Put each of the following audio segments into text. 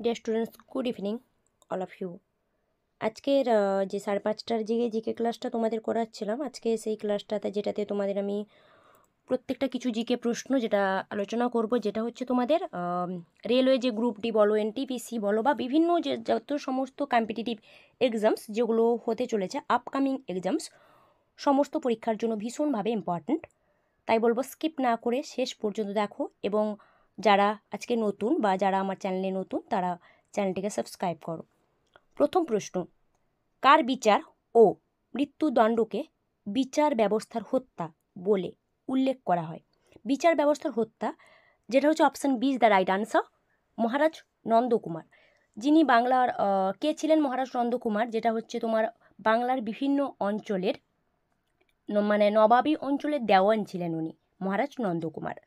Deer students, good evening all of you. আজকের যে 5:30টার GK ক্লাসটা তোমাদের করাচ্ছিলাম, আজকে সেই ক্লাসটাতে যেটাতে তোমাদের আমি প্রত্যেকটা কিছু জিকে প্রশ্ন যেটা আলোচনা করব, যেটা হচ্ছে তোমাদের রেলওয়ে যে গ্রুপ ডি বলো, এনটিপিসি বলো, বা বিভিন্ন যে যত সমস্ত কম্পিটিটিভ এক্সামস যেগুলো হতে চলেছে, আপকামিং এক্সামস, সমস্ত পরীক্ষার জন্য ভীষণভাবে ইম্পর্ট্যান্ট। তাই বলবো স্কিপ না করে শেষ পর্যন্ত দেখো, এবং যারা আজকে নতুন বা যারা আমার চ্যানেলে নতুন তারা চ্যানেলটিকে সাবস্ক্রাইব করো। প্রথম প্রশ্ন, কার বিচার ও মৃত্যুদণ্ডকে বিচার ব্যবস্থার হত্যা বলে উল্লেখ করা হয়? বিচার ব্যবস্থার হত্যা, যেটা হচ্ছে option B is the right answer, Maharaj Nandakumar. যিনি বাংলার কে ছিলেন মহারাজ নন্দকুমার? যেটা হচ্ছে তোমার বাংলার বিভিন্ন অঞ্চলের মানে নবাবী অঞ্চলের দেওয়ান ছিলেন উনি, মহারাজ নন্দকুমার।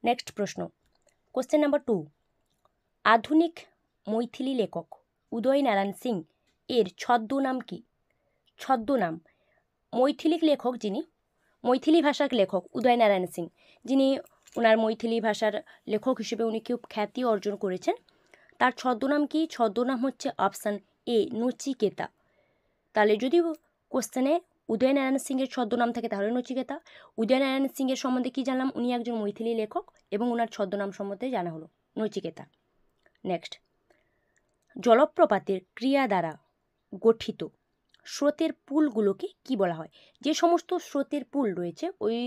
নেক্সট প্রশ্ন, কোশ্চেন নাম্বার 2, আধুনিক মৈথিলি লেখক উদয়নারায়ণ সিং এর ছদ্মনাম কি? ছদ্মনাম, মৈথিলিক লেখক যিনি, মৈথিলি ভাষার লেখক উদয়নারায়ণ সিং, যিনি ওনার মৈথিলি ভাষার লেখক হিসেবে উনি খুব খ্যাতি অর্জন করেছেন, তার ছদ্মনাম কি? ছদ্মনাম হচ্ছে অপশান এ, নচিকেতা। তাহলে যদি কোশ্চেনে উদয়নারায়ণ সিংয়ের ছদ্মনাম থাকে তাহলে নচিকেতা। উদয়নারায়ণ সিংয়ের সম্বন্ধে কি জানলাম? উনি একজন মৈথিলি লেখক এবং ওনার ছদ্মনাম সম্বন্ধে জানা হলো নচিকেতা। নেক্সট, জলপ্রপাতের ক্রিয়া দ্বারা গঠিত স্রোতের পুলগুলোকে কি বলা হয়? যে সমস্ত স্রোতের পুল রয়েছে, ওই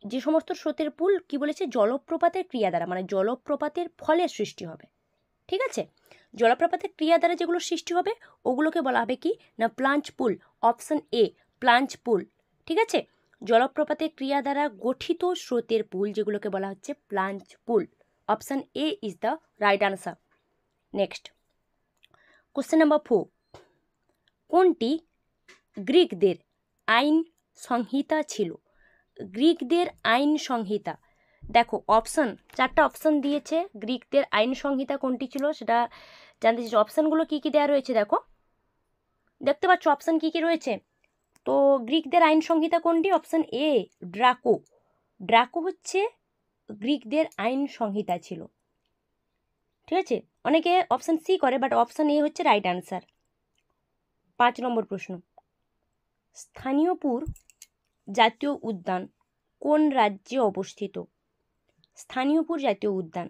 যে সমস্ত স্রোতের পুল কি বলেছে? জলপ্রপাতের ক্রিয়া দ্বারা, মানে জলপ্রপাতের ফলে সৃষ্টি হবে। ঠিক আছে, জলপ্রপাতের ক্রিয়া দ্বারা যেগুলো সৃষ্টি হবে ওগুলোকে বলা হবে কি না প্লাঞ্চ পুল, অপশন এ প্লাঞ্চ পুল। ঠিক আছে, জলপ্রপাতের ক্রিয়া দ্বারা গঠিত স্রোতের পুল যেগুলোকে বলা হচ্ছে plunge pool, option A is the right answer. Next, question number 4, কোনটি গ্রিকদের আইন সংহিতা ছিল? গ্রিকদের আইন সংহিতা, দেখো অপশান, 4টা অপশান দিয়েছে, গ্রিকদের আইন সংহিতা কোনটি ছিল সেটা জানতে চাইছি। অপশানগুলো কী কী দেওয়া রয়েছে দেখো, দেখতে পাচ্ছ অপশান কী কী রয়েছে? তো গ্রিকদের আইন সংহিতা কোনটি? Option A Draco. ড্রাকো হচ্ছে গ্রিকদের আইন সংহিতা ছিল। ঠিক আছে, অনেকে অপশান সি করে, বাট অপশান এ হচ্ছে রাইট আনসার। 5 নম্বর প্রশ্ন, স্থানীয়পুর জাতীয় উদ্যান কোন রাজ্যে অবস্থিত? স্থানীয়পুর জাতীয় উদ্যান,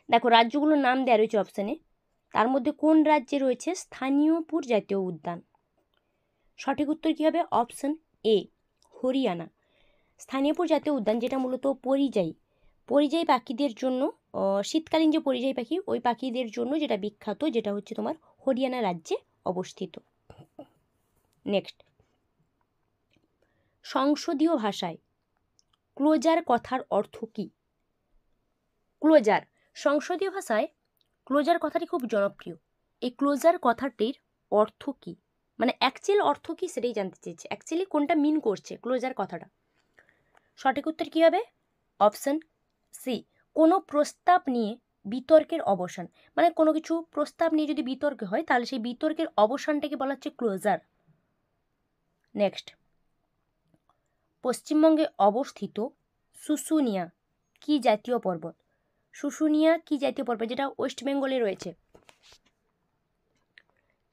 দেখো রাজ্যগুলোর নাম দেওয়া রয়েছে অপশানে, তার মধ্যে কোন রাজ্যে রয়েছে স্থানীয়পুর জাতীয় উদ্যান? সঠিক উত্তর কী হবে? Option A Haryana. স্থানীয়পুর জাতীয় উদ্যান, যেটা মূলত পরিযায়ী পাখিদের জন্য, শীতকালীন যে পরিযায়ী পাখি ওই পাখিদের জন্য যেটা বিখ্যাত, যেটা হচ্ছে তোমার হরিয়ানা রাজ্যে অবস্থিত। নেক্সট, সংসদীয় ভাষায় ক্লোজার কথার অর্থ কী? ক্লোজার, সংসদীয় ভাষায় ক্লোজার কথাটি খুব জনপ্রিয়। এই ক্লোজার কথাটির অর্থ কী, মানে অ্যাকচুয়াল অর্থ কী সেটাই জানতে চেয়েছে, অ্যাকচুয়ালি কোনটা মিন করছে ক্লোজার কথাটা। সঠিক উত্তর কী হবে? অপশান সি, কোনো প্রস্তাব নিয়ে বিতর্কের অবসান, মানে কোনো কিছু প্রস্তাব নিয়ে যদি বিতর্ক হয় তাহলে সেই বিতর্কের অবসানটাকে বলা হচ্ছে ক্লোজার। নেক্সট, পশ্চিমবঙ্গে অবস্থিত শুশুনিয়া কি জাতীয় পর্বত? শুশুনিয়া কি জাতীয় পর্বত, যেটা ওয়েস্ট বেঙ্গলে রয়েছে,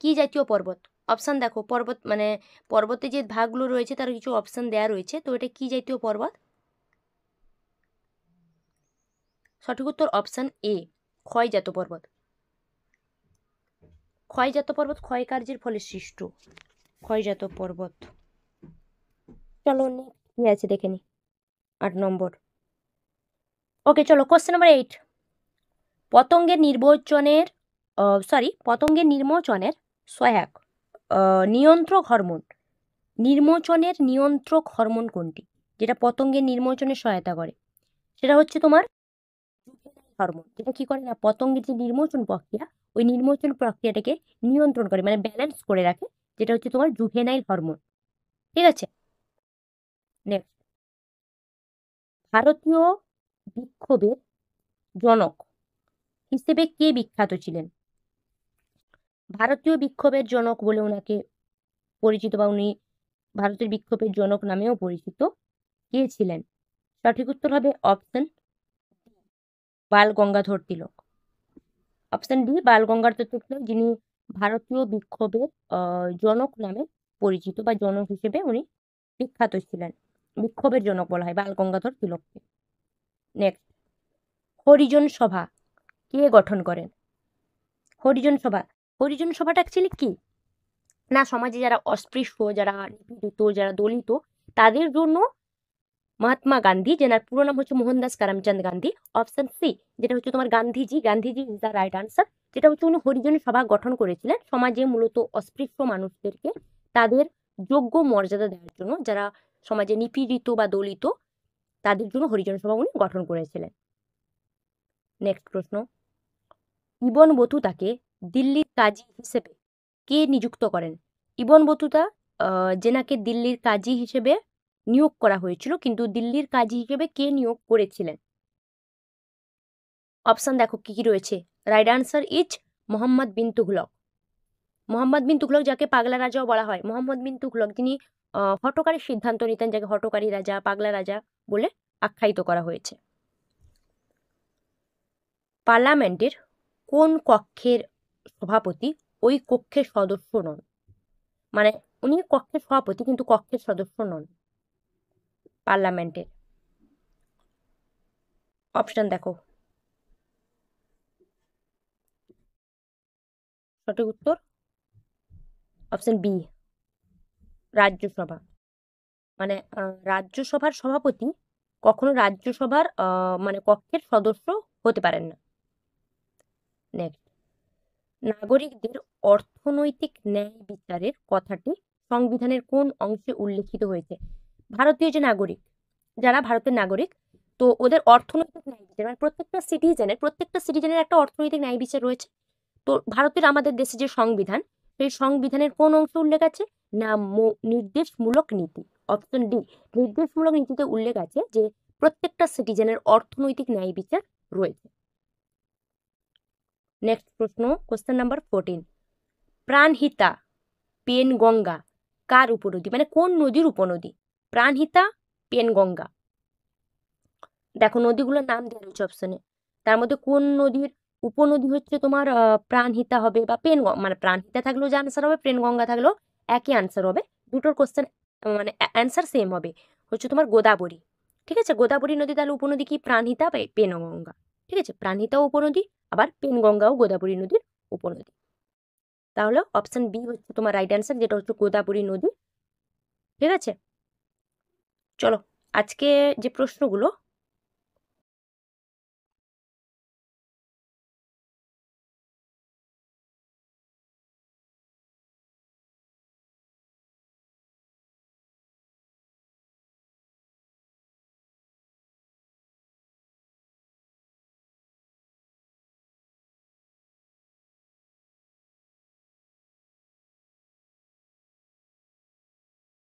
কি জাতীয় পর্বত? অপশান দেখো, পর্বত মানে পর্বতে যে ভাগগুলো রয়েছে তার কিছু অপশান দেওয়া রয়েছে, তো এটা কি জাতীয় পর্বত? সঠিক উত্তর অপশান এ ক্ষয়জাত পর্বত। ক্ষয়জাত পর্বত ক্ষয় কার্যের ফলে সৃষ্ট ক্ষয়জাত পর্বত। চলো কি আছে দেখে নি। 8 নম্বর, ওকে চলো কোশ্চেন নাম্বার 8, পতঙ্গের নির্মোচনের সহায়ক নিয়ন্ত্রক হরমোন, নির্মোচনের নিয়ন্ত্রক হরমোন কোনটি, যেটা পতঙ্গের নির্মোচনে সহায়তা করে? সেটা হচ্ছে তোমার হরমোন, যেটা কি করে না পতঙ্গের যে নির্মোচন প্রক্রিয়া, ওই নির্মোচন প্রক্রিয়াটাকে নিয়ন্ত্রণ করে, মানে ব্যালেন্স করে রাখে, যেটা হচ্ছে তোমার জুভেনাইল হরমোন। ঠিক আছে, নেক্সট, ভারতীয় বিক্ষোভের জনক হিসেবে কে বিখ্যাত ছিলেন? ভারতীয় বিক্ষোভের জনক বলে ওনাকে পরিচিত, বা উনি ভারতের বিক্ষোভের জনক নামেও পরিচিত, কে ছিলেন? সঠিক উত্তর হবে অপশন বাল গঙ্গাধর তিলক। অপশন ডি বাল গঙ্গাধর তিলক, যিনি ভারতীয় বিক্ষোভের জনক নামে পরিচিত বা জনক হিসেবে উনি বিখ্যাত ছিলেন। বিক্ষোভের জনক বলা হয় বাল গঙ্গাধর তিলককে। নেক্সট, হরিজন সভা কে গঠন করেন? হরিজন সভা, হরিজন সভাটা অ্যাকচুয়ালি কি না, সমাজে যারা অস্পৃশ্য, যারা নিপীড়িত, যারা দলিত, তাদের জন্য মহাত্মা গান্ধী, যেনার পুরো নাম হচ্ছে মোহনদাস করমচাঁদ গান্ধী, অপশন সি যেটা হচ্ছে তোমার Gandhiji, Gandhiji is the right answer. যেটা হচ্ছে উনি হরিজন সভা গঠন করেছিলেন সমাজে মূলত অস্পৃশ্য মানুষদেরকে তাদের যোগ্য মর্যাদা দেওয়ার জন্য, যারা সমাজে নিপীড়িত বা দলিত তাদের জন্য হরিজন সভা উনি গঠন করেছিলেন। নেক্সট প্রশ্ন, ইবন বতুতাকে দিল্লির কাজী হিসেবে কে নিযুক্ত করেন? ইবন বতুতা যেনাকে দিল্লির কাজী হিসেবে নিয়োগ করা হয়েছিল, কিন্তু দিল্লির কাজী হিসেবে কে নিয়োগ করেছিলেন? অপশন দেখো কি কি রয়েছে। Right answer is Mohammad bin Tughlaq. Mohammad bin Tughlaq, যাকে পাগলা রাজাও বলা হয়, মোহাম্মদ বিন তুগলক যিনি হঠকারী সিদ্ধান্ত নিতেন, যাকে হঠকারী রাজা, পাগলা রাজা বলে আখ্যায়িত করা হয়েছে। পার্লামেন্টের কোন কক্ষের সভাপতি ওই কক্ষের সদস্য নন? মানে উনি কক্ষের সভাপতি কিন্তু কক্ষের সদস্য নন পার্লামেন্টের। অপশন দেখো, সঠিক উত্তর অপশন বি রাজ্যসভা। মানে রাজ্যসভার সভাপতি কখনো রাজ্যসভার মানে কক্ষের সদস্য হতে পারেন না। নেক্সট, নাগরিকদের অর্থনৈতিক ন্যায় বিচারের কথাটি সংবিধানের কোন অংশে উল্লেখিত হয়েছে? ভারতীয় যে নাগরিক, যারা ভারতের নাগরিক, তো ওদের অর্থনৈতিক ন্যায় বিচার, মানে প্রত্যেকটা সিটিজেনের একটা অর্থনৈতিক ন্যায় বিচার রয়েছে। তো ভারতের, আমাদের দেশে যে সংবিধান, সেই সংবিধানের কোন অংশ উল্লেখ আছে না নির্দেশমূলক নীতি। অপশন ডি নির্দেশমূলক নীতিতে উল্লেখ আছে যে প্রত্যেকটা সিটিজেনের অর্থনৈতিক ন্যায় বিচার রয়েছে। নেক্সট প্রশ্ন, কোশ্চেন নাম্বার 14, প্রাণহিতা পেনগঙ্গা কার উপনদী? মানে কোন নদীর উপনদী? প্রাণহিতা, পেনগঙ্গা। দেখো নদীগুলোর নাম দেওয়া রয়েছে অপশনে, তার মধ্যে কোন নদীর উপনদী হচ্ছে তোমার প্রাণহিতা হবে বা মানে প্রাণহিতা থাকলেও যে আনসার হবে, পেনগঙ্গা থাকলেও একই আনসার হবে। দুটোর কোশ্চেন মানে অ্যান্সার সেম হবে, হচ্ছে তোমার গোদাবরী। ঠিক আছে, গোদাবরী নদী তাহলে উপনদী কি? প্রাণহিতা বা পেনগঙ্গা। ঠিক আছে, প্রাণহিতাও উপনদী, আবার পেনগঙ্গাও গোদাবরী নদীর উপনদী। তাহলে অপশন বি হচ্ছে তোমার রাইট অ্যান্সার, যেটা হচ্ছে গোদাবরী নদী। ঠিক আছে, চলো আজকে যে প্রশ্নগুলো